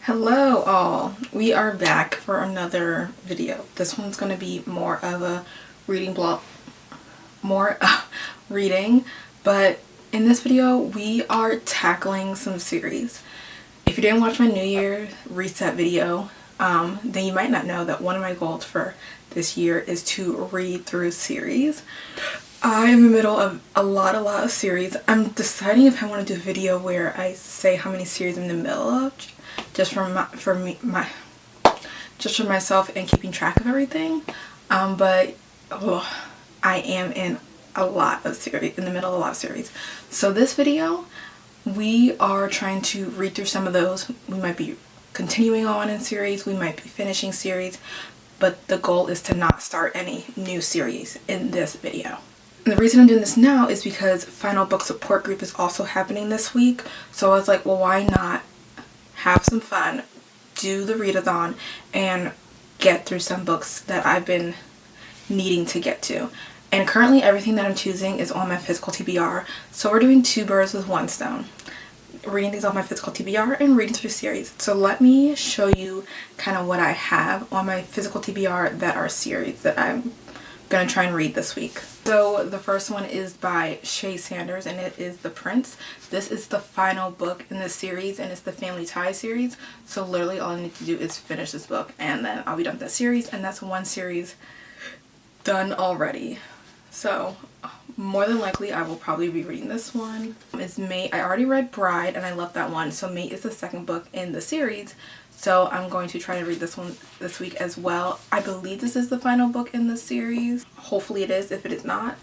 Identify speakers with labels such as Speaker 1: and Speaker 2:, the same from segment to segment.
Speaker 1: Hello all, we are back for another video. This one's going to be more of a reading blog, reading, but in this video we are tackling some series. If you didn't watch my New Year reset video, then you might not know that one of my goals for this year is to read through series. I am in the middle of a lot of series. I'm deciding if I want to do a video where I say how many series I'm in the middle of, just for myself and keeping track of everything. I am in a lot of series, in the middle of a lot of series. So this video, we are trying to read through some of those. We might be continuing on in series, we might be finishing series, but the goal is to not start any new series in this video. And the reason I'm doing this now is because Final Book Support Group is also happening this week. So I was like, well, why not have some fun, do the readathon, and get through some books that I've been needing to get to. And currently everything that I'm choosing is on my physical TBR. So we're doing two birds with one stone. Reading things on my physical TBR and reading through series. So let me show you kind of what I have on my physical TBR that are series that I'm going to try and read this week. So the first one is by Shay Sanders and it is The Prince. This is the final book in this series and it's the Family Ties series. So literally all I need to do is finish this book and then I'll be done with that series, and that's one series done already. So more than likely I will probably be reading this one. It's May. I already read Bride and I love that one. So May is the second book in the series. So I'm going to try to read this one this week as well. I believe this is the final book in the series. Hopefully it is. If it is not,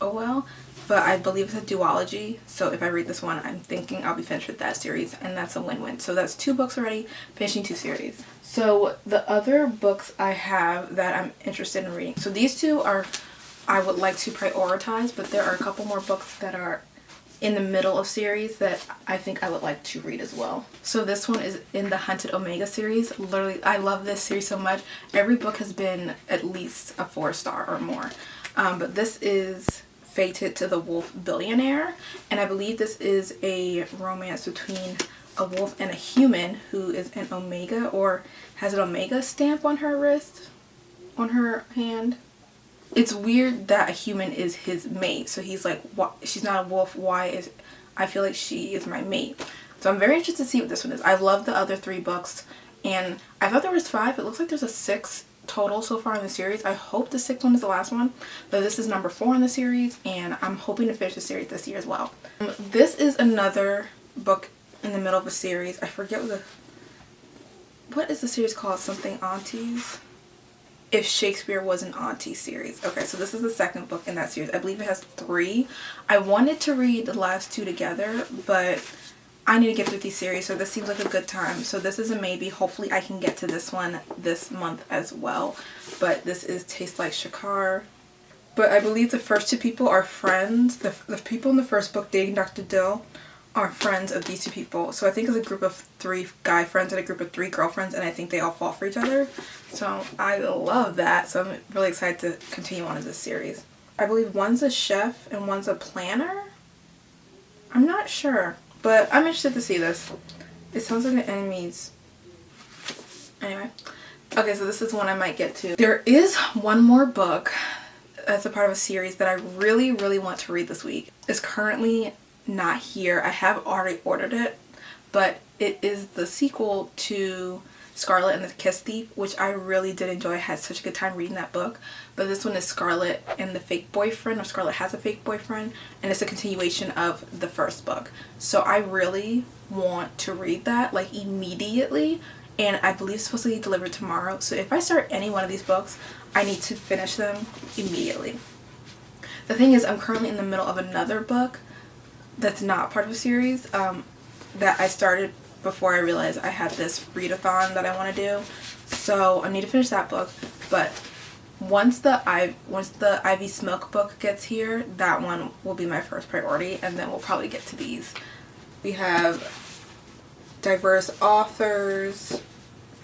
Speaker 1: oh well. But I believe it's a duology. So if I read this one, I'm thinking I'll be finished with that series. And that's a win-win. So that's two books already, finishing two series. So the other books I have that I'm interested in reading. So these two are, I would like to prioritize. But there are a couple more books that are in the middle of series that I think I would like to read as well. So this one is in the Hunted Omega series. Literally, I love this series so much. Every book has been at least a 4-star or more. But this is Fated to the Wolf Billionaire. And I believe this is a romance between a wolf and a human who is an Omega, or has an Omega stamp on her wrist, on her hand. It's weird that a human is his mate. So he's like, what? She's not a wolf. Why is, I feel like she is my mate. So I'm very interested to see what this one is. I love the other 3 books and I thought there was 5. It looks like there's a 6 total so far in the series. I hope the 6th one is the last one, but this is number 4 in the series and I'm hoping to finish the series this year as well. This is another book in the middle of a series. I forget what is the series called? Something Aunties? If Shakespeare Was an Auntie series. Okay, so this is the second book in that series. I believe it has 3. I wanted to read the last 2 together, but I need to get through these series, so this seems like a good time. So this is a maybe. Hopefully I can get to this one this month as well. But this is Taste Like Shakar. But I believe the first 2 people are friends. The people in the first book, Dating Dr. Dill, are friends of these 2 people. So I think it's a group of 3 guy friends and a group of 3 girlfriends, and I think they all fall for each other. So I love that. So I'm really excited to continue on in this series. I believe one's a chef and one's a planner. I'm not sure, but I'm interested to see this. It sounds like the enemies. Anyway. Okay, so this is one I might get to. There is one more book as a part of a series that I really, really want to read this week. It's currently not here. I have already ordered it, but it is the sequel to Scarlet and the Kiss Thief, which I really did enjoy. I had such a good time reading that book. But this one is Scarlet and the Fake Boyfriend, or Scarlet Has a Fake Boyfriend, and it's a continuation of the first book. So I really want to read that like immediately, and I believe it's supposed to be delivered tomorrow. So if I start any one of these books, I need to finish them immediately. The thing is, I'm currently in the middle of another book that's not part of a series that I started before I realized I had this readathon that I want to do. So I need to finish that book. But once the Ivy Smoke book gets here, that one will be my first priority, and then we'll probably get to these. We have diverse authors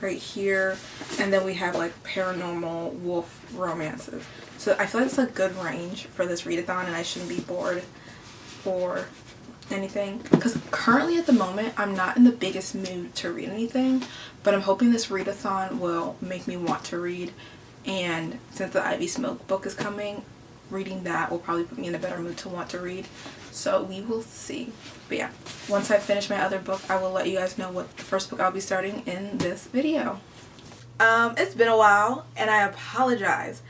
Speaker 1: right here, and then we have like paranormal wolf romances. So I feel like it's a good range for this readathon, and I shouldn't be bored or anything, because currently at the moment I'm not in the biggest mood to read anything, but I'm hoping this readathon will make me want to read. And since the Ivy Smoke book is coming, reading that will probably put me in a better mood to want to read. So we will see. But yeah, once I finish my other book, I will let you guys know what the first book I'll be starting in this video. It's been a while, and I apologize.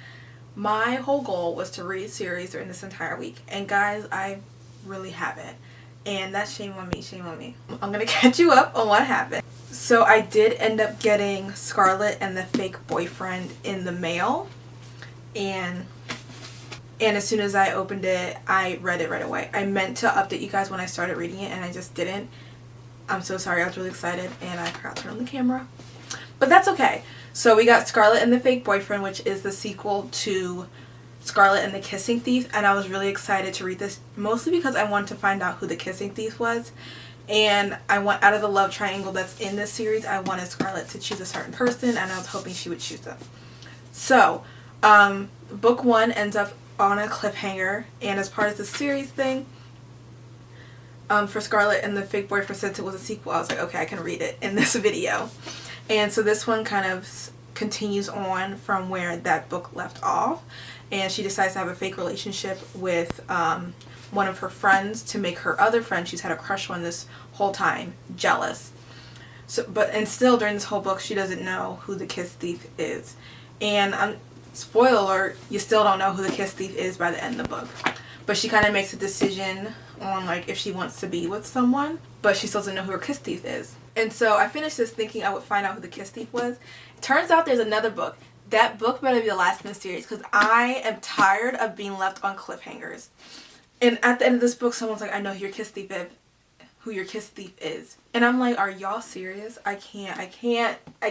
Speaker 1: My whole goal was to read a series during this entire week, and guys, I really haven't. And that's shame on me, shame on me. I'm gonna catch you up on what happened. So I did end up getting Scarlet and the Fake Boyfriend in the mail, and as soon as I opened it, I read it right away. I meant to update you guys when I started reading it, and I just didn't. I'm so sorry, I was really excited, and I forgot to turn on the camera. But that's okay. So we got Scarlet and the Fake Boyfriend, which is the sequel to Scarlet and the Kissing Thief, and I was really excited to read this, mostly because I wanted to find out who the Kissing Thief was. And I want, out of the love triangle that's in this series, I wanted Scarlet to choose a certain person, and I was hoping she would choose them. So, book 1 ends up on a cliffhanger, and as part of the series thing, for Scarlet and the Fake Boyfriend, since it was a sequel, I was like, okay, I can read it in this video. And so this one kind of continues on from where that book left off, and she decides to have a fake relationship with one of her friends to make her other friend she's had a crush on this whole time jealous. So, and still during this whole book, she doesn't know who the Kiss Thief is. And spoiler alert, you still don't know who the Kiss Thief is by the end of the book. But she kind of makes a decision on like if she wants to be with someone, but she still doesn't know who her Kiss Thief is. And so I finished this thinking I would find out who the Kiss Thief was. It turns out there's another book. That book better be the last in the series, because I am tired of being left on cliffhangers. And at the end of this book, someone's like, I know who your Kiss Thief is. And I'm like, are y'all serious? I can't do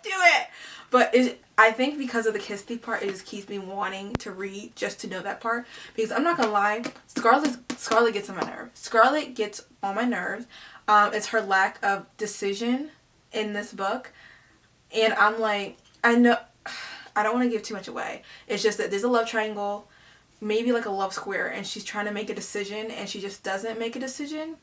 Speaker 1: it. But I think because of the Kiss Thief part, it just keeps me wanting to read just to know that part. Because I'm not gonna lie, Scarlet gets on my nerves. Scarlet gets on my nerves. It's her lack of decision in this book. And I'm like, I know, I don't want to give too much away. It's just that there's a love triangle, maybe like a love square, and she's trying to make a decision and she just doesn't make a decision.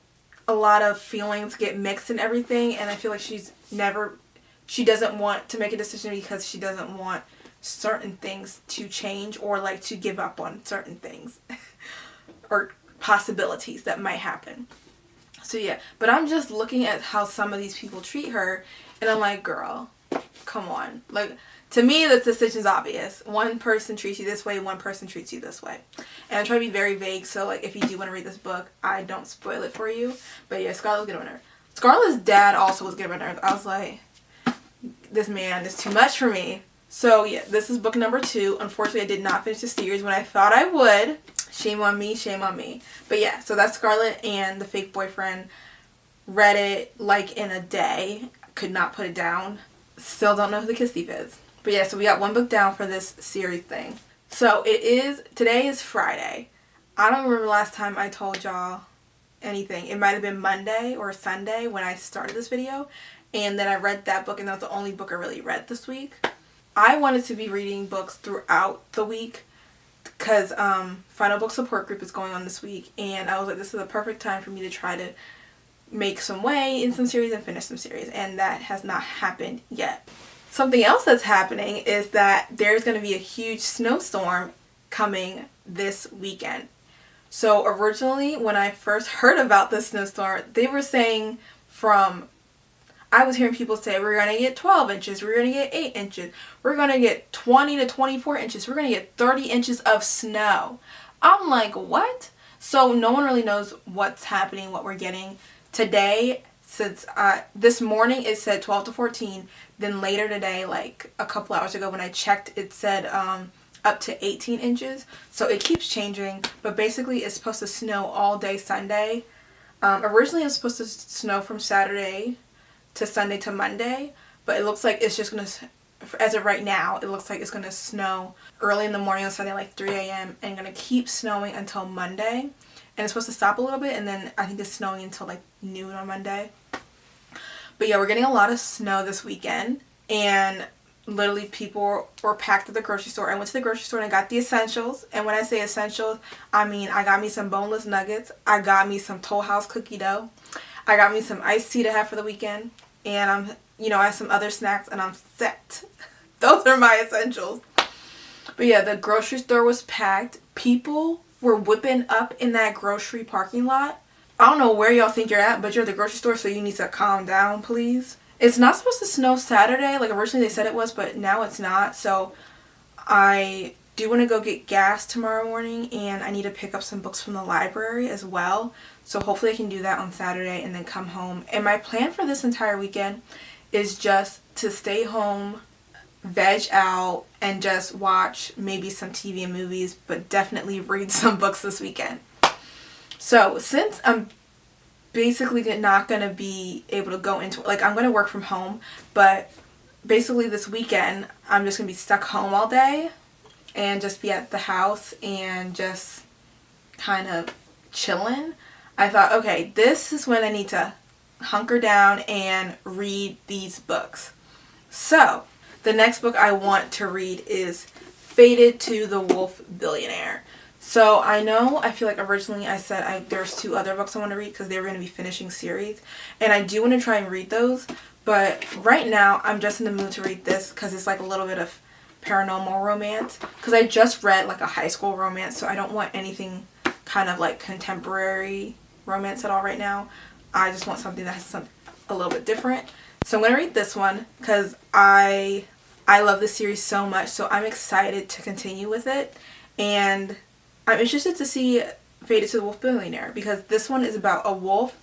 Speaker 1: A lot of feelings get mixed and everything, and I feel like she doesn't want to make a decision because she doesn't want certain things to change or like to give up on certain things or possibilities that might happen. So yeah, but I'm just looking at how some of these people treat her, and I'm like, girl, come on. Like, to me, the decision's obvious. One person treats you this way, one person treats you this way. And I try to be very vague, so like if you do want to read this book, I don't spoil it for you. But yeah, Scarlet was getting on my nerves. Scarlet's dad also was getting on my nerves. I was like, this man is too much for me. So yeah, this is book number 2. Unfortunately, I did not finish the series when I thought I would. Shame on me, shame on me. But yeah, so that's Scarlet and the Fake Boyfriend. Read it like in a day. Could not put it down. Still don't know who the Kiss Thief is. But yeah, so we got one book down for this series thing. So today is Friday. I don't remember the last time I told y'all anything. It might have been Monday or Sunday when I started this video. And then I read that book, and that was the only book I really read this week. I wanted to be reading books throughout the week because Final Book Support Group is going on this week, and I was like, this is a perfect time for me to try to make some way in some series and finish some series, and that has not happened yet. Something else that's happening is that there's going to be a huge snowstorm coming this weekend. So originally, when I first heard about the snowstorm, they were saying I was hearing people say, we're going to get 12 inches, we're going to get 8 inches, we're going to get 20 to 24 inches, we're going to get 30 inches of snow. I'm like, what? So no one really knows what's happening, what we're getting. Today, since this morning it said 12 to 14, then later today, like a couple hours ago when I checked, it said up to 18 inches. So it keeps changing, but basically it's supposed to snow all day Sunday. Originally it was supposed to snow from Saturday to Sunday to Monday, but it looks like it's just going to, as of right now, it looks like it's going to snow early in the morning on Sunday, like 3 a.m. and going to keep snowing until Monday. And it's supposed to stop a little bit, and then I think it's snowing until like noon on Monday. But yeah, we're getting a lot of snow this weekend, and literally people were packed at the grocery store. I went to the grocery store and I got the essentials. And when I say essentials, I mean I got me some boneless nuggets. I got me some Toll House cookie dough. I got me some iced tea to have for the weekend. And I have some other snacks and I'm set. Those are my essentials. But yeah, the grocery store was packed. People were whipping up in that grocery parking lot. I don't know where y'all think you're at, but you're at the grocery store, so you need to calm down, please. It's not supposed to snow Saturday, like originally they said it was, but now it's not. So I do want to go get gas tomorrow morning, and I need to pick up some books from the library as well. So hopefully I can do that on Saturday and then come home. And my plan for this entire weekend is just to stay home, veg out, and just watch maybe some TV and movies, but definitely read some books this weekend. So since I'm basically not going to be able to go into, like, I'm going to work from home, but basically this weekend I'm just going to be stuck home all day and just be at the house and just kind of chilling. I thought, okay, this is when I need to hunker down and read these books. So the next book I want to read is Fated to the Wolf Billionaire. So I feel like originally I said there's 2 other books I want to read because they were going to be finishing series. And I do want to try and read those. But right now I'm just in the mood to read this because it's like a little bit of paranormal romance. Because I just read like a high school romance, so I don't want anything kind of like contemporary romance at all right now. I just want something that has a little bit different. So I'm going to read this one because I love this series so much. So I'm excited to continue with it. And I'm interested to see Fated to the Wolf Billionaire because this one is about a wolf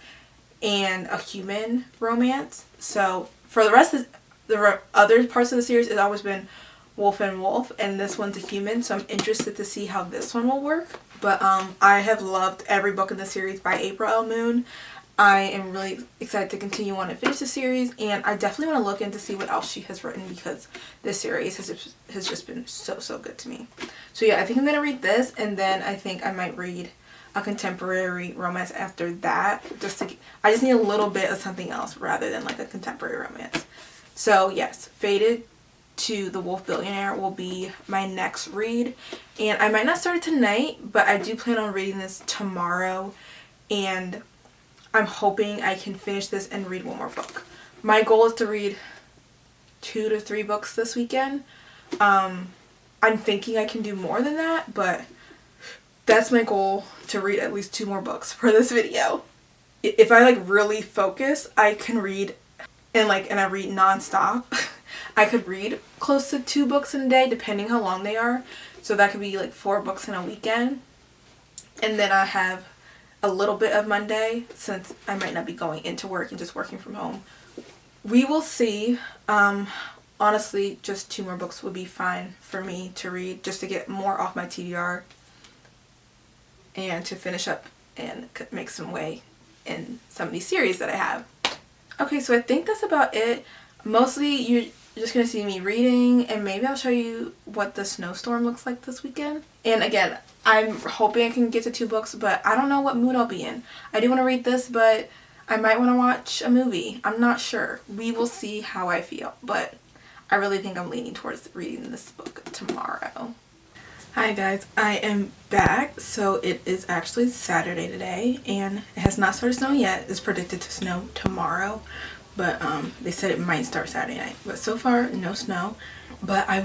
Speaker 1: and a human romance. So for the rest of the other parts of the series, it's always been wolf and wolf, and this one's a human. So I'm interested to see how this one will work. But I have loved every book in the series by April L. Moon. I am really excited to continue on and finish the series, and I definitely want to look in to see what else she has written because this series has just been so good to me. So yeah, I think I'm going to read this, and then I think I might read a contemporary romance after that. I just need a little bit of something else rather than like a contemporary romance. So yes, Fated to the Wolf Billionaire will be my next read, and I might not start it tonight, but I do plan on reading this tomorrow, and I'm hoping I can finish this and read one more book. My goal is to read 2 to 3 books this weekend. I'm thinking I can do more than that, but that's my goal, to read at least 2 more books for this video. If I like really focus, I can read and I read nonstop. I could read close to 2 books in a day depending how long they are. So that could be like 4 books in a weekend. And then I have a little bit of Monday since I might not be going into work and just working from home. We will see. Honestly, just 2 more books would be fine for me to read just to get more off my TBR and to finish up and make some way in some of these series that I have. Okay, so I think that's about it. Mostly you're just going to see me reading, and maybe I'll show you what the snowstorm looks like this weekend. And again, I'm hoping I can get to 2 books, but I don't know what mood I'll be in. I do want to read this, but I might want to watch a movie. I'm not sure. We will see how I feel, but I really think I'm leaning towards reading this book tomorrow. Hi guys, I am back. So it is actually Saturday today, and it has not started snowing yet. It's predicted to snow tomorrow, but they said it might start Saturday night. But so far, no snow. But I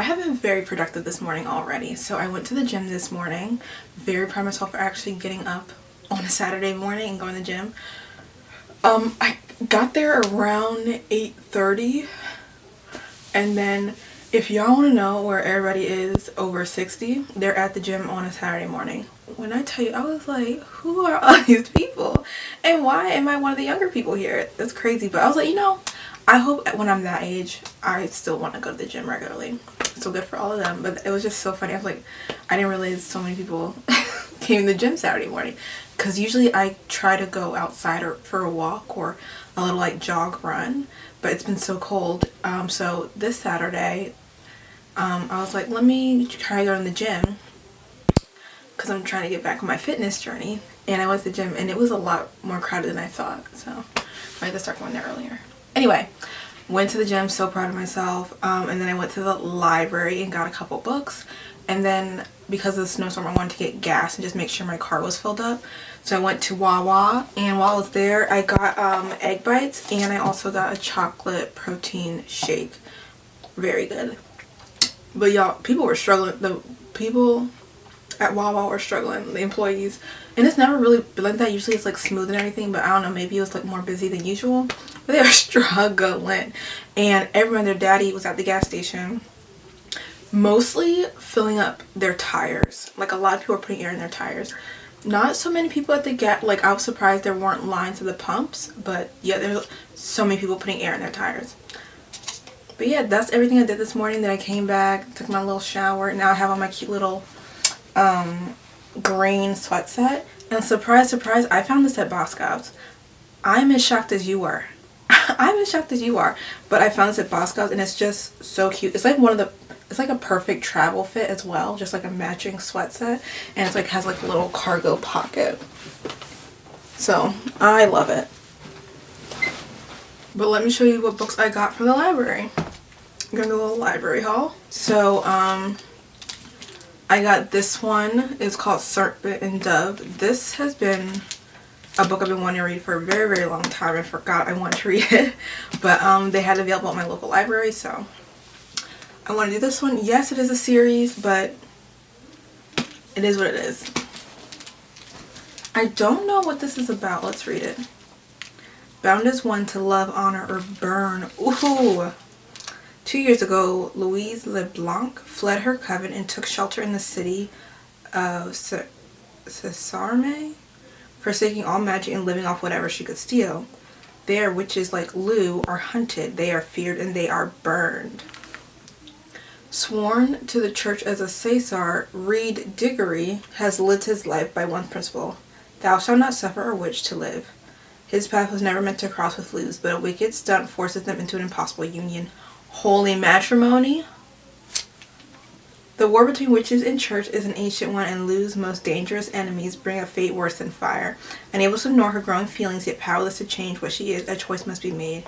Speaker 1: have been very productive this morning already. So I went to the gym this morning. Very proud of myself for actually getting up on a Saturday morning and going to the gym. I got there around 8:30, and then if y'all want to know where everybody is over 60, they're at the gym on a Saturday morning. When I tell you, I was like, who are all these people? And why am I one of the younger people here? That's crazy. But I was like, I hope when I'm that age, I still want to go to the gym regularly. So good for all of them. But it was just so funny. I was like, I didn't realize so many people came to the gym Saturday morning. Because usually I try to go outside or for a walk or a little jog run. But it's been so cold. So this Saturday, I was like, let me try to go to the gym because I'm trying to get back on my fitness journey. And I went to the gym, and it was a lot more crowded than I thought. So I had to start going there earlier. Anyway, Went to the gym, so proud of myself. And then I went to the library and got a couple books. And then because of the snowstorm, I wanted to get gas and just make sure my car was filled up. So I went to Wawa, and while I was there, I got egg bites, and I also got a chocolate protein shake. Very good. But y'all, people were struggling. The people at Wawa were struggling, the employees. And it's never really been like that. Usually it's like smooth and everything, but I don't know, maybe it was like more busy than usual. But they were struggling. And everyone, their daddy was at the gas station, mostly filling up their tires. Like, a lot of people were putting air in their tires. Not so many people at the gas. Like, I was surprised there weren't lines to the pumps, but yeah, there's so many people putting air in their tires. But yeah, that's everything I did this morning. Then I came back, took my little shower. Now I have on my cute little green sweat set. And surprise, surprise, I found this at Boscov's. I'm as shocked as you were. I'm as shocked as you are. But I found this at Boscov's, and it's just so cute. It's like it's like a perfect travel fit as well, just like a matching sweat set, and it's like has like a little cargo pocket. So I love it. But let me show you what books I got from the library. I'm gonna do a little library haul. So I got this one. It's called Serpent and Dove. This has been a book I've been wanting to read for a very, very long time. I forgot I wanted to read it, but they had it available at my local library, so I want to do this one. Yes, it is a series, but it is what it is. I don't know what this is about. Let's read it. Bound as one to love, honor, or burn. Ooh. 2 years ago, Louise LeBlanc fled her coven and took shelter in the city of Cesarme, forsaking all magic and living off whatever she could steal. There, witches like Lou are hunted, they are feared, and they are burned. Sworn to the church as a Caesar, Reed Diggory has lived his life by one principle: thou shalt not suffer a witch to live. His path was never meant to cross with Lou's, but a wicked stunt forces them into an impossible union. Holy matrimony? The war between witches and church is an ancient one, and Lou's most dangerous enemies bring a fate worse than fire. Unable to ignore her growing feelings, yet powerless to change what she is, a choice must be made.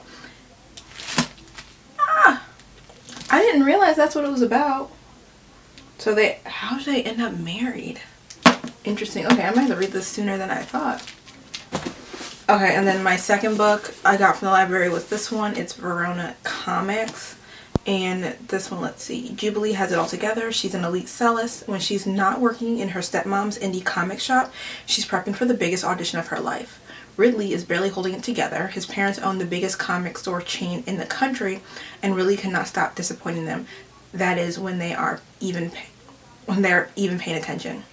Speaker 1: I didn't realize that's what it was about. So how did they end up married? Interesting. Okay, I might have to read this sooner than I thought. Okay, and then my second book I got from the library was this one. It's Verona Comics. And this one, let's see. Jubilee has it all together. She's an elite cellist. When she's not working in her stepmom's indie comic shop, she's prepping for the biggest audition of her life. Ridley is barely holding it together. His parents own the biggest comic store chain in the country, and Ridley cannot stop disappointing them. That is when they're even paying attention.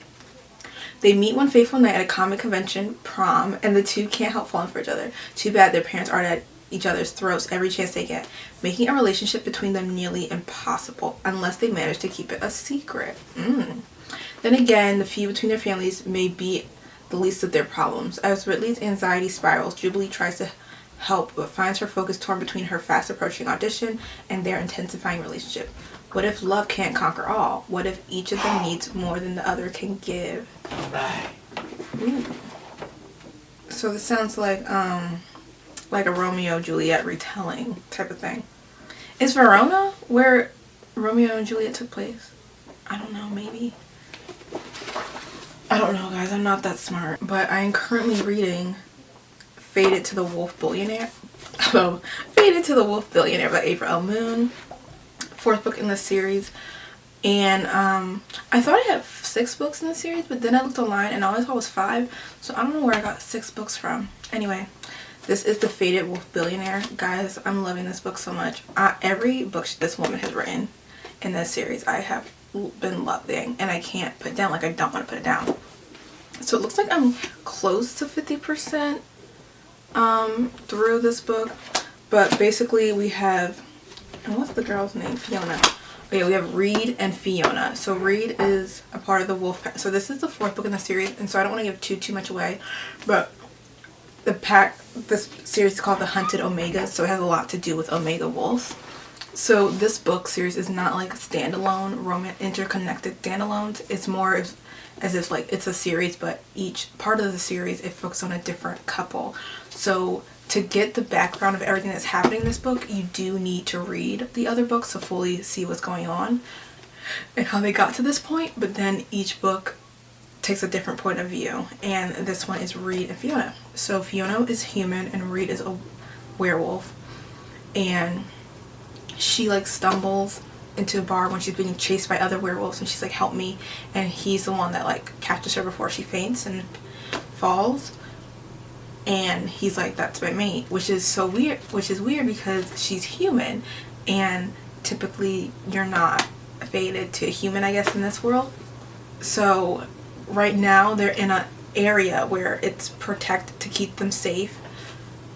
Speaker 1: They meet one fateful night at a comic convention prom, and the two can't help falling for each other. Too bad their parents are at each other's throats every chance they get, making a relationship between them nearly impossible unless they manage to keep it a secret. Then again, the feud between their families may be the least of their problems. As Ridley's anxiety spirals, Jubilee tries to help but finds her focus torn between her fast approaching audition and their intensifying relationship. What if love can't conquer all? What if each of them needs more than the other can give? Ooh. So this sounds like a Romeo and Juliet retelling type of thing. Is Verona where Romeo and Juliet took place? I don't know, maybe. I don't know, guys. I'm not that smart. But I am currently reading Fated to the Wolf Billionaire. Fated to the Wolf Billionaire by April L. Moon. 4th book in the series. And I thought I had 6 books in the series, but then I looked online and all I saw was 5. So I don't know where I got 6 books from. Anyway, this is the Fated Wolf Billionaire. Guys, I'm loving this book so much. Every book this woman has written in this series I have been loving, and I can't put it down. Like, I don't want to put it down. So it looks like I'm close to 50% through this book. But basically we have, and what's the girl's name? Fiona. Okay, we have Reed and Fiona. So Reed is a part of the wolf pack. So this is the 4th book in the series, and so I don't want to give too much away, but this series is called The Hunted Omegas, so it has a lot to do with Omega wolves. So this book series is not like standalone, interconnected standalones. It's more as if like it's a series, but each part of the series it focuses on a different couple. So to get the background of everything that's happening in this book, you do need to read the other books to fully see what's going on and how they got to this point. But then each book takes a different point of view, and this one is Reed and Fiona. So Fiona is human and Reed is a werewolf, and she like stumbles into a bar when she's being chased by other werewolves, and she's like, help me, and he's the one that like catches her before she faints and falls, and he's like, that's my mate, which is weird because she's human, and typically you're not fated to a human, I guess, in this world. So right now they're in an area where it's protected to keep them safe,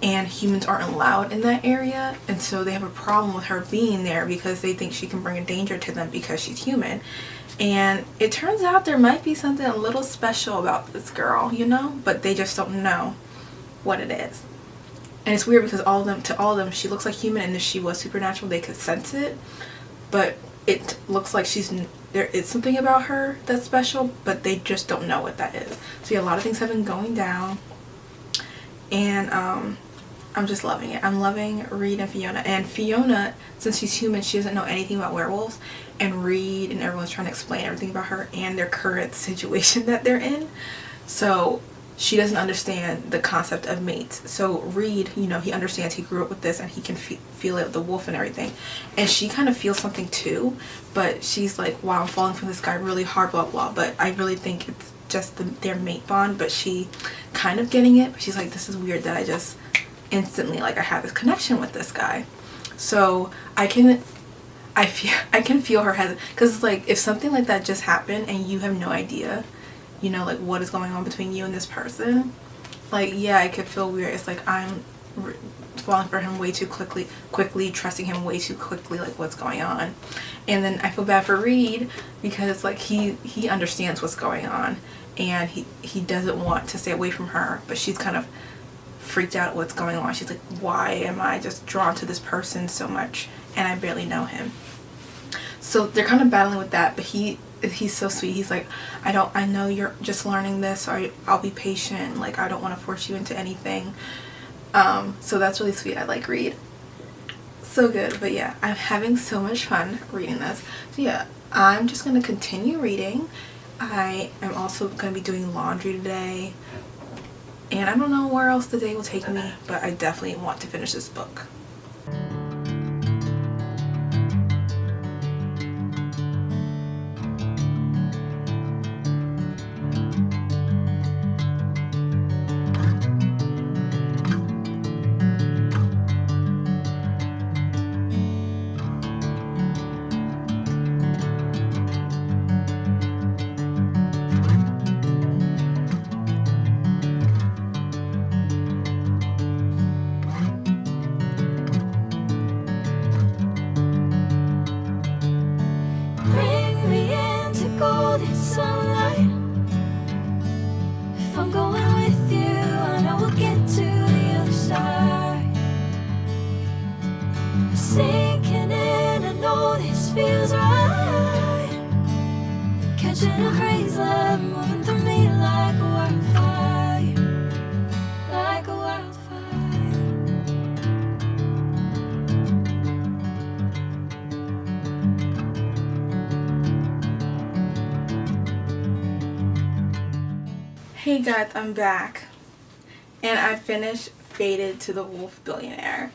Speaker 1: and humans aren't allowed in that area, and so they have a problem with her being there because they think she can bring a danger to them because she's human. And it turns out there might be something a little special about this girl, you know, but they just don't know what it is. And it's weird because all of them she looks like human, and if she was supernatural they could sense it, but it looks like there is something about her that's special, but they just don't know what that is. So yeah, a lot of things have been going down, and I'm just loving it. I'm loving Reed and Fiona. And Fiona, since she's human, she doesn't know anything about werewolves, and Reed and everyone's trying to explain everything about her and their current situation that they're in. So she doesn't understand the concept of mates. So Reed, you know, he understands, he grew up with this, and he can feel it with the wolf and everything. And she kind of feels something too, but she's like, wow, I'm falling for this guy really hard, blah blah. But I really think it's just their mate bond, but she kind of getting it, but she's like, this is weird that I just instantly, like, I have this connection with this guy. So I can feel her hesitant, because it's like, if something like that just happened and you have no idea, you know, like, what is going on between you and this person, like, yeah, I could feel weird. It's like I'm falling for him way too quickly, trusting him way too quickly, like, what's going on. And then I feel bad for Reed because, like, he understands what's going on, and he doesn't want to stay away from her, but she's kind of freaked out at what's going on. She's like, why am I just drawn to this person so much and I barely know him? So they're kind of battling with that, but he's so sweet. He's like, I know you're just learning this, so I'll be patient, like, I don't want to force you into anything. So that's really sweet. I like Reed. So good. But yeah, I'm having so much fun reading this. So yeah, I'm just going to continue reading. I am also going to be doing laundry today, and I don't know where else the day will take me, but I definitely want to finish this book. Hey guys, I'm back, and I finished Fated to the Wolf Billionaire.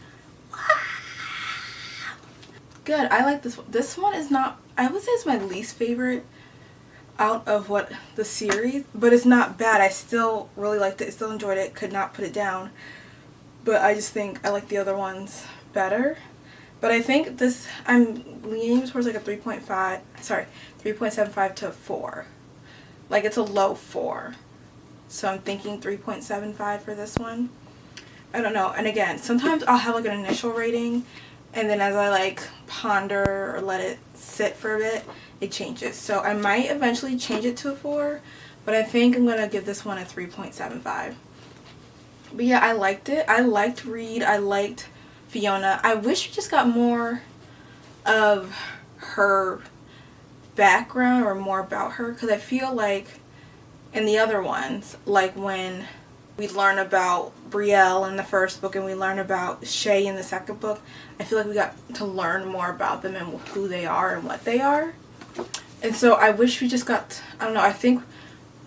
Speaker 1: Good. I like this one. This one is not, I would say it's my least favorite out of the series, but it's not bad. I still really liked it. I still enjoyed it. Could not put it down. But I just think I like the other ones better. But I think this, I'm leaning towards like a 3.75 to 4. Like, it's a low 4. So I'm thinking 3.75 for this one. I don't know. And again, sometimes I'll have like an initial rating, and then as I like ponder or let it sit for a bit, it changes. So I might eventually change it to a 4, but I think I'm going to give this one a 3.75. But yeah, I liked it. I liked Reed. I liked Fiona. I wish we just got more of her background or more about her, because I feel like in the other ones, like when we learn about Brielle in the first book and we learn about Shay in the second book. I feel like we got to learn more about them and who they are and what they are. And so I wish we just got, I don't know, I think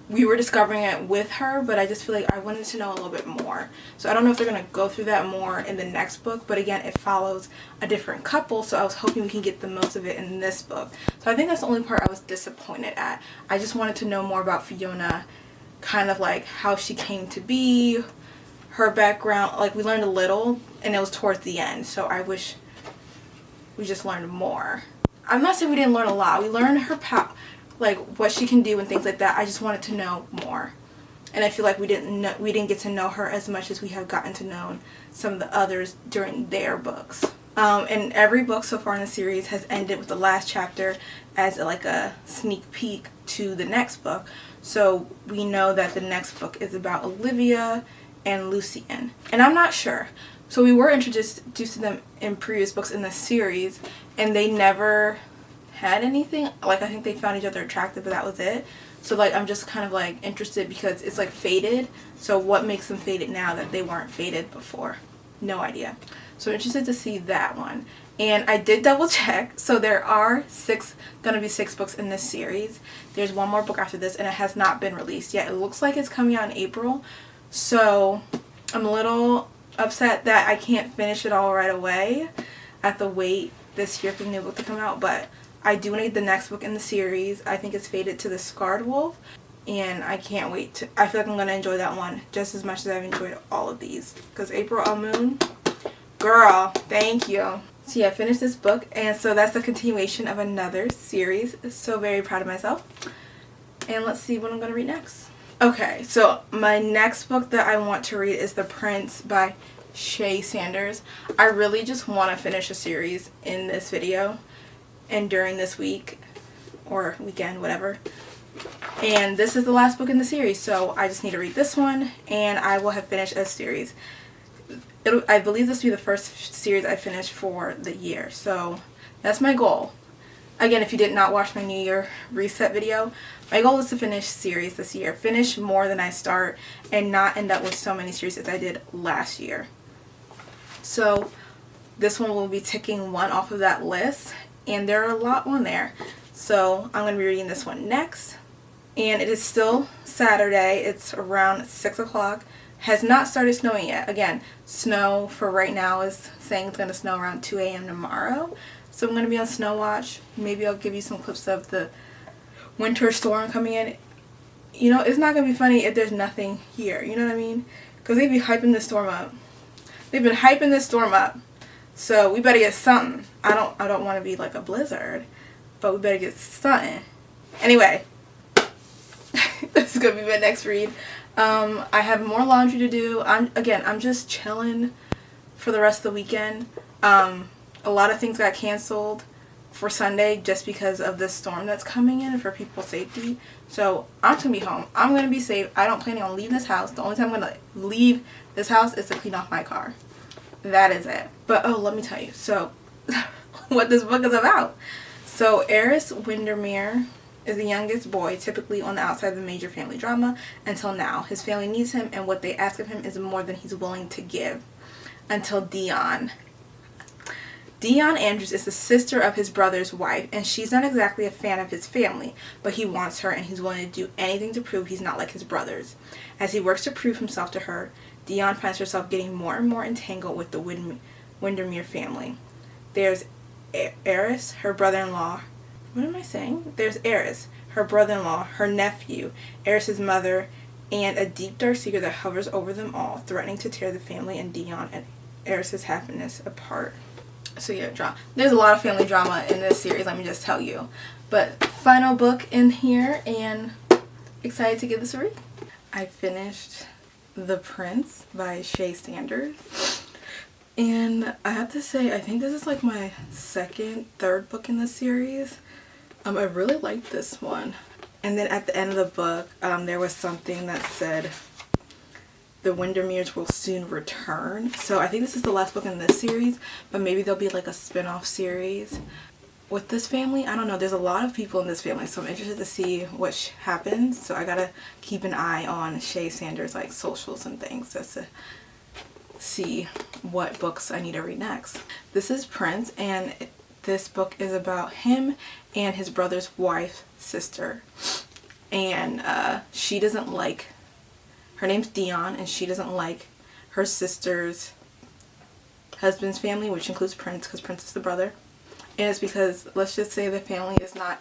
Speaker 1: we were discovering it with her, but I just feel like I wanted to know a little bit more. So I don't know if they're going to go through that more in the next book, but again, it follows a different couple, so I was hoping we can get the most of it in this book. So I think that's the only part I was disappointed at. I just wanted to know more about Fiona, kind of like how she came to be, her background. Like, we learned a little, and it was towards the end, so I wish we just learned more. I'm not saying we didn't learn a lot. We learned her like what she can do and things like that. I just wanted to know more, and I feel like we didn't get to know her as much as we have gotten to know some of the others during their books. And every book so far in the series has ended with the last chapter as like a sneak peek to the next book. So we know that the next book is about Olivia and Lucien, and I'm not sure. So we were introduced to them in previous books in the series, and they never had anything. Like, I think they found each other attractive, but that was it. So like, I'm just kind of like interested because it's like faded. So what makes them faded now that they weren't faded before? No idea. So interested to see that one. And I did double check. So there are gonna be six books in this series. There's one more book after this, and it has not been released yet. It looks like it's coming out in April. So I'm a little upset that I can't finish it all right away. I have to wait this year for the new book to come out, but I do need the next book in the series. I think it's Faded to the Scarred Wolf, and I can't wait to, I feel like I'm going to enjoy that one just as much as I've enjoyed all of these, because April Moon, girl, thank you. So yeah, I finished this book, and so that's a continuation of another series. So very proud of myself, and let's see what I'm going to read next. Okay, so my next book that I want to read is The Prince by Shay Sanders. I really just want to finish a series in this video and during this week or weekend, whatever. And this is the last book in the series, so I just need to read this one and I will have finished a series. I believe this will be the first series I finish for the year, so that's my goal. Again, if you did not watch my New Year reset video, my goal is to finish series this year. Finish more than I start and not end up with so many series as I did last year. So this one will be ticking one off of that list, and there are a lot on there. So I'm going to be reading this one next. And it is still Saturday. It's around 6 o'clock. Has not started snowing yet. Again, snow for right now is saying it's going to snow around 2 a.m. tomorrow. So I'm going to be on snow watch. Maybe I'll give you some clips of the winter storm coming in. You know, it's not going to be funny if there's nothing here. You know what I mean? Because they be hyping this storm up. They've been hyping this storm up. So we better get something. I don't want to be like a blizzard, but we better get something. Anyway, this is going to be my next read. I have more laundry to do. I'm just chilling for the rest of the weekend. A lot of things got canceled for Sunday just because of this storm that's coming in for people's safety. So I'm just going to be home. I'm going to be safe. I don't plan on leaving this house. The only time I'm going to leave this house is to clean off my car. That is it. But oh, let me tell you. So what this book is about. So Eris Windermere is the youngest boy, typically on the outside of a major family drama until now. His family needs him, and what they ask of him is more than he's willing to give. Until Dion Andrews is the sister of his brother's wife, and she's not exactly a fan of his family, but he wants her and he's willing to do anything to prove he's not like his brothers. As he works to prove himself to her, Dion finds herself getting more and more entangled with the Windermere family. There's Eris, her brother-in-law. What am I saying? There's Eris, her brother-in-law, her nephew, Eris's mother, and a deep dark secret that hovers over them all, threatening to tear the family and Dion and Eris's happiness apart. So yeah, drama. There's a lot of family drama in this series, let me just tell you. But final book in here, and excited to give this a read. I finished The Prince by Shay Sanders. And I have to say, I think this is like my third book in the series. I really liked this one. And then at the end of the book, there was something that said the Windermeres will soon return. So I think this is the last book in this series, but maybe there'll be like a spin-off series. with this family, I don't know, there's a lot of people in this family, so I'm interested to see what happens. So I gotta keep an eye on Shay Sanders' like socials and things just to see what books I need to read next. This is Prince, and this book is about him and his brother's wife, sister. And she doesn't like, her name's Dion, and she doesn't like her sister's husband's family, which includes Prince, because Prince is the brother. And it's because, let's just say, the family is not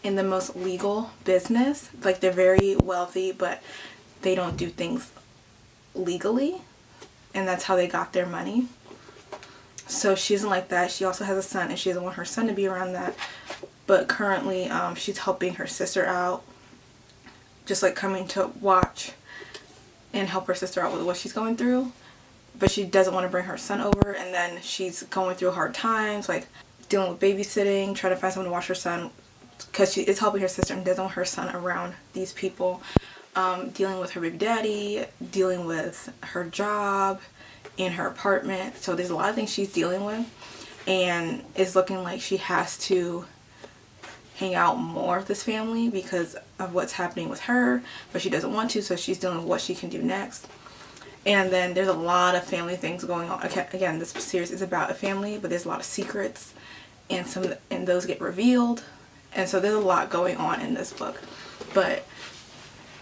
Speaker 1: in the most legal business. Like, they're very wealthy, but they don't do things legally, and that's how they got their money. So she doesn't like that. She also has a son, and she doesn't want her son to be around that. But currently she's helping her sister out, just like coming to watch and help her sister out with what she's going through. But she doesn't want to bring her son over, and then she's going through hard times, like dealing with babysitting, trying to find someone to watch her son, because she is helping her sister and doesn't want her son around these people. Dealing with her baby daddy, dealing with her job in her apartment. So there's a lot of things she's dealing with, and it's looking like she has to hang out more with this family because of what's happening with her, but she doesn't want to, so she's dealing with what she can do next. And then there's a lot of family things going on. Okay, again, this series is about a family, but there's a lot of secrets, and those get revealed, and so there's a lot going on in this book. But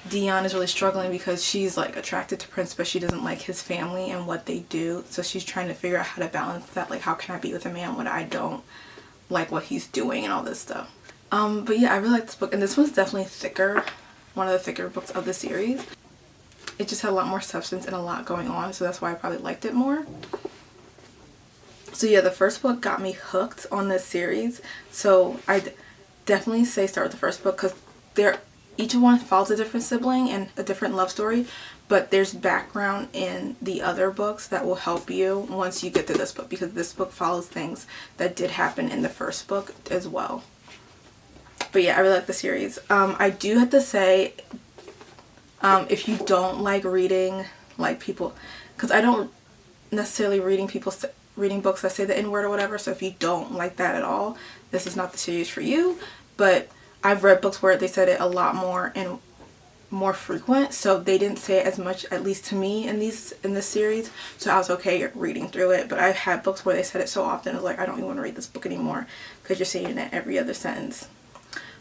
Speaker 1: Dion is really struggling because she's like attracted to Prince, but she doesn't like his family and what they do. So she's trying to figure out how to balance that. Like, how can I be with a man when I don't like what he's doing and all this stuff. But yeah, I really like this book, and this one's definitely thicker. One of the thicker books of the series. It just had a lot more substance and a lot going on, so that's why I probably liked it more. So yeah, the first book got me hooked on this series. So I'd definitely say start with the first book, because each one follows a different sibling and a different love story, but there's background in the other books that will help you once you get to this book, because this book follows things that did happen in the first book as well. But yeah, I really like the series. I do have to say, if you don't like reading like people, because I don't necessarily reading books that say the N-word or whatever, so if you don't like that at all, this is not the series for you. But I've read books where they said it a lot more and more frequent, so they didn't say it as much, at least to me, in this series, so I was okay reading through it. But I've had books where they said it so often, I was like, I don't even want to read this book anymore, because you're saying it every other sentence.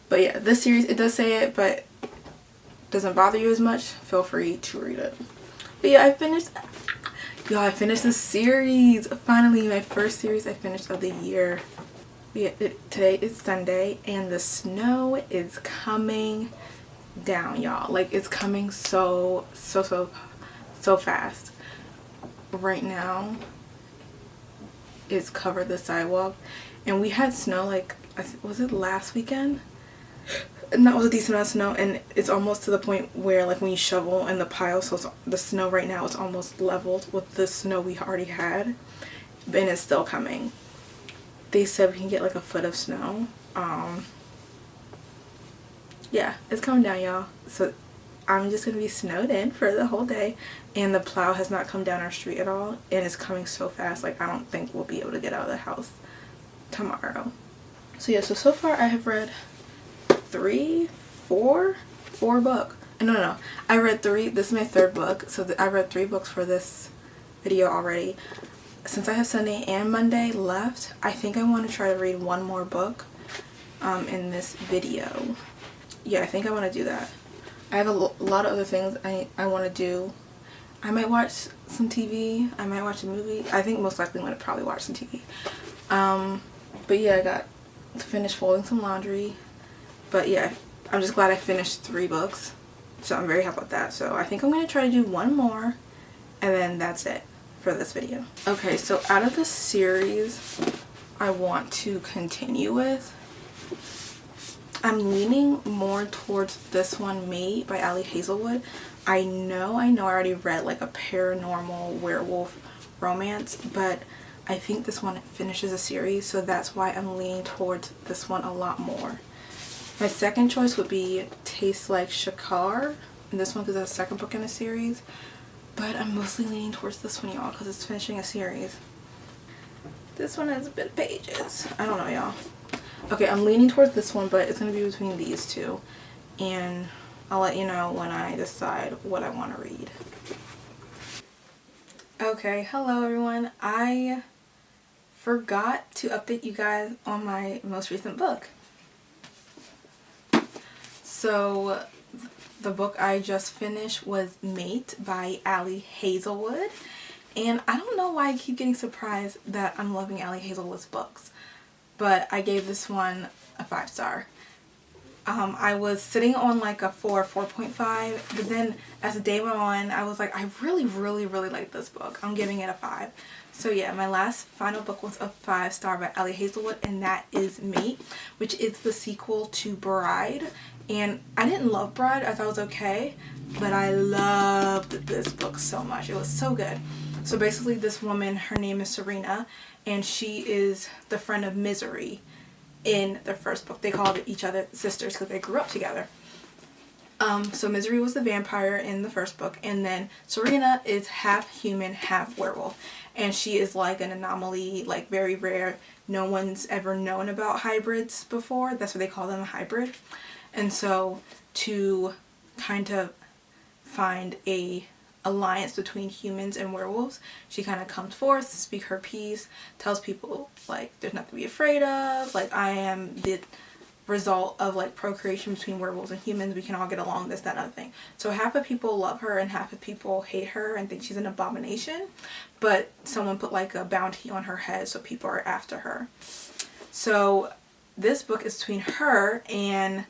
Speaker 1: But yeah, this series, it does say it, but doesn't bother you as much. Feel free to read it. But yeah, I finished this series. Finally, my first series I finished of the year. Yeah, today is Sunday, and the snow is coming down, y'all. Like, it's coming so fast. Right now, it's covered the sidewalk, and we had snow, like, was it last weekend? And that was a decent amount of snow, and it's almost to the point where, like, when you shovel in the pile, so the snow right now is almost leveled with the snow we already had, and it's still coming. They said we can get like a foot of snow. Yeah, it's coming down, y'all. So I'm just gonna be snowed in for the whole day, and the plow has not come down our street at all, and it's coming so fast, like, I don't think we'll be able to get out of the house tomorrow. So yeah, so far I have read four books. No, I read 3. This is my 3rd book, so I read 3 books for this video already. Since I have Sunday and Monday left, I think I want to try to read 1 more book in this video. Yeah, I think I want to do that. I have a lot of other things I want to do. I might watch some TV. I might watch a movie. I think most likely I'm going to probably watch some TV. But yeah, I got to finish folding some laundry. But yeah, I'm just glad I finished 3 books. So I'm very happy about that. So I think I'm going to try to do 1 more, and then that's it for this video. Okay, so out of the series I want to continue with, I'm leaning more towards this one, Me by Ali Hazelwood. I know I already read like a paranormal werewolf romance, but I think this one finishes a series, so that's why I'm leaning towards this one a lot more. My second choice would be Tastes Like Shakar, and this one because it's the 2nd book in a series, but I'm mostly leaning towards this one, y'all, because it's finishing a series. This one has a bit of pages. I don't know, y'all. Okay, I'm leaning towards this one, but it's going to be between these two. And I'll let you know when I decide what I want to read. Okay, hello everyone. I forgot to update you guys on my most recent book. So the book I just finished was Mate by Ali Hazelwood. And I don't know why I keep getting surprised that I'm loving Ali Hazelwood's books, but I gave this one a 5-star. I was sitting on like a 4.5, but then as the day went on, I was like, I really like this book. I'm giving it a 5. So yeah, my last final book was a 5-star by Ali Hazelwood, and that is Mate, which is the sequel to Bride. And I didn't love Bride, I thought it was okay, but I loved this book so much. It was so good. So basically this woman, her name is Serena, and she is the friend of Misery in the first book. They called each other sisters because they grew up together. So Misery was the vampire in the first book, and then Serena is half human, half werewolf. And she is like an anomaly, like very rare. No one's ever known about hybrids before. That's what they call them, a hybrid. And so to kind of find a alliance between humans and werewolves, she kind of comes forth to speak her piece, tells people like there's nothing to be afraid of, like I am the result of like procreation between werewolves and humans, we can all get along, this, that, and other thing. So half of people love her and half of people hate her and think she's an abomination, but someone put like a bounty on her head, so people are after her. So this book is between her and,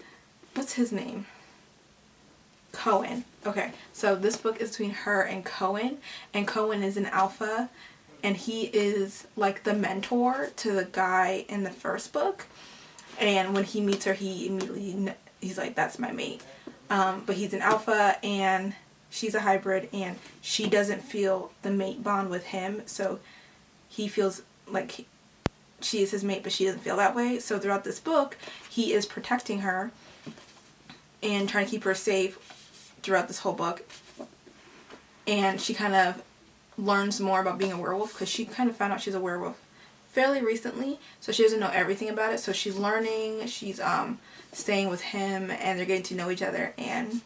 Speaker 1: what's his name? Cohen. Okay, so this book is between her and Cohen is an alpha, and he is like the mentor to the guy in the first book. And when he meets her, he's like, that's my mate. But he's an alpha and she's a hybrid, and she doesn't feel the mate bond with him, so he feels like she is his mate, but she doesn't feel that way. So throughout this book, he is protecting her and trying to keep her safe throughout this whole book. And she kind of learns more about being a werewolf, because she kind of found out she's a werewolf fairly recently, so she doesn't know everything about it. So she's learning, she's staying with him, and they're getting to know each other, and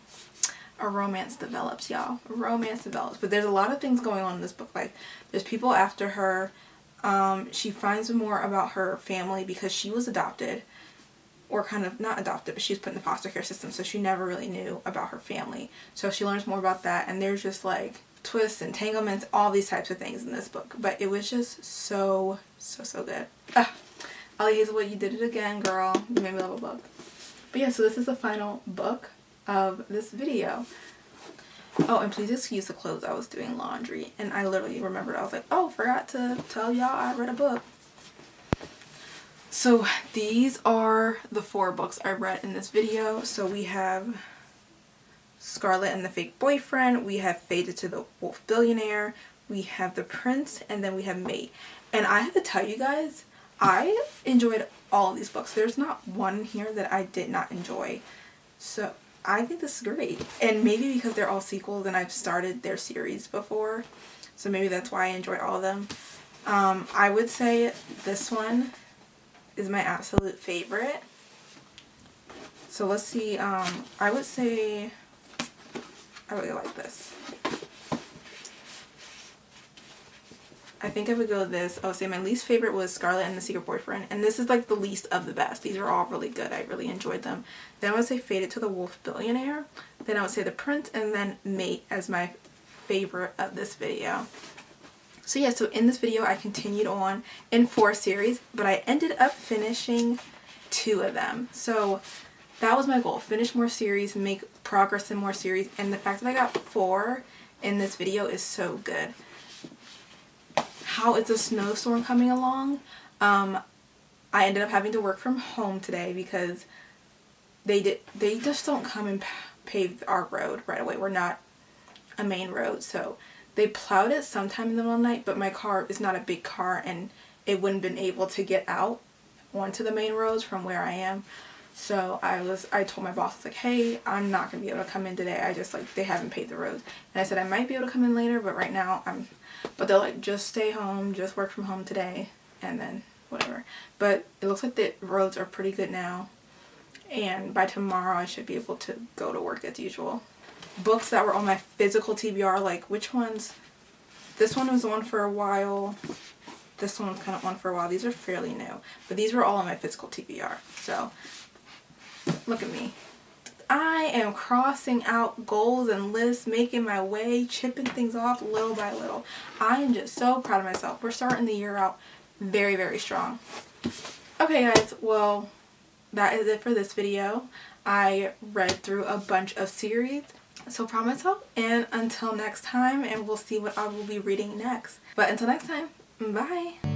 Speaker 1: a romance develops, y'all. A romance develops. But there's a lot of things going on in this book. Like, there's people after her. She finds more about her family because she was adopted, or kind of not adopted, but she was put in the foster care system, so she never really knew about her family. So she learns more about that, and there's just like twists, entanglements, all these types of things in this book. But it was just so good. Ali Hazelwood, you did it again, girl. You made me love a book. But yeah, so this is the final book of this video. Oh, and please excuse the clothes. I was doing laundry, and I literally remembered. I was like, oh, forgot to tell y'all I read a book. So these are the 4 books I read in this video. So we have Scarlet and the Fake Boyfriend, we have Faded to the Wolf Billionaire, we have The Prince, and then we have Mate. And I have to tell you guys, I enjoyed all of these books. There's not one here that I did not enjoy. So I think this is great. And maybe because they're all sequels and I've started their series before, so maybe that's why I enjoy all of them. I would say this one is my absolute favorite. So let's see, I would say I really like this. I think I would go with this. I would say my least favorite was Scarlet and the Secret Boyfriend, and this is like the least of the best. These are all really good. I really enjoyed them. Then I would say Faded to the Wolf Billionaire. Then I would say The Prince, and then Mate as my favorite of this video. So yeah, so in this video I continued on in 4 series, but I ended up finishing 2 of them. So that was my goal, finish more series, make progress in more series, and the fact that I got 4 in this video is so good. How is the snowstorm coming along? I ended up having to work from home today because they just don't come and pave our road right away. We're not a main road, so they plowed it sometime in the middle of the night, but my car is not a big car and it wouldn't been able to get out onto the main roads from where I am. So I told my boss, I was like, hey, I'm not going to be able to come in today. I just they haven't paved the roads. And I said I might be able to come in later, but right now but they're like, just stay home, just work from home today, and then whatever. But it looks like the roads are pretty good now. And by tomorrow I should be able to go to work as usual. Books that were on my physical TBR, like which ones? This one was on for a while. This one was kind of on for a while. These are fairly new. But these were all on my physical TBR. So, look at me. I am crossing out goals and lists, making my way, chipping things off little by little. I am just so proud of myself. We're starting the year out very, very strong. Okay guys, well, that is it for this video. I read through a bunch of series. So proud of myself, and until next time, and we'll see what I will be reading next. But until next time, bye!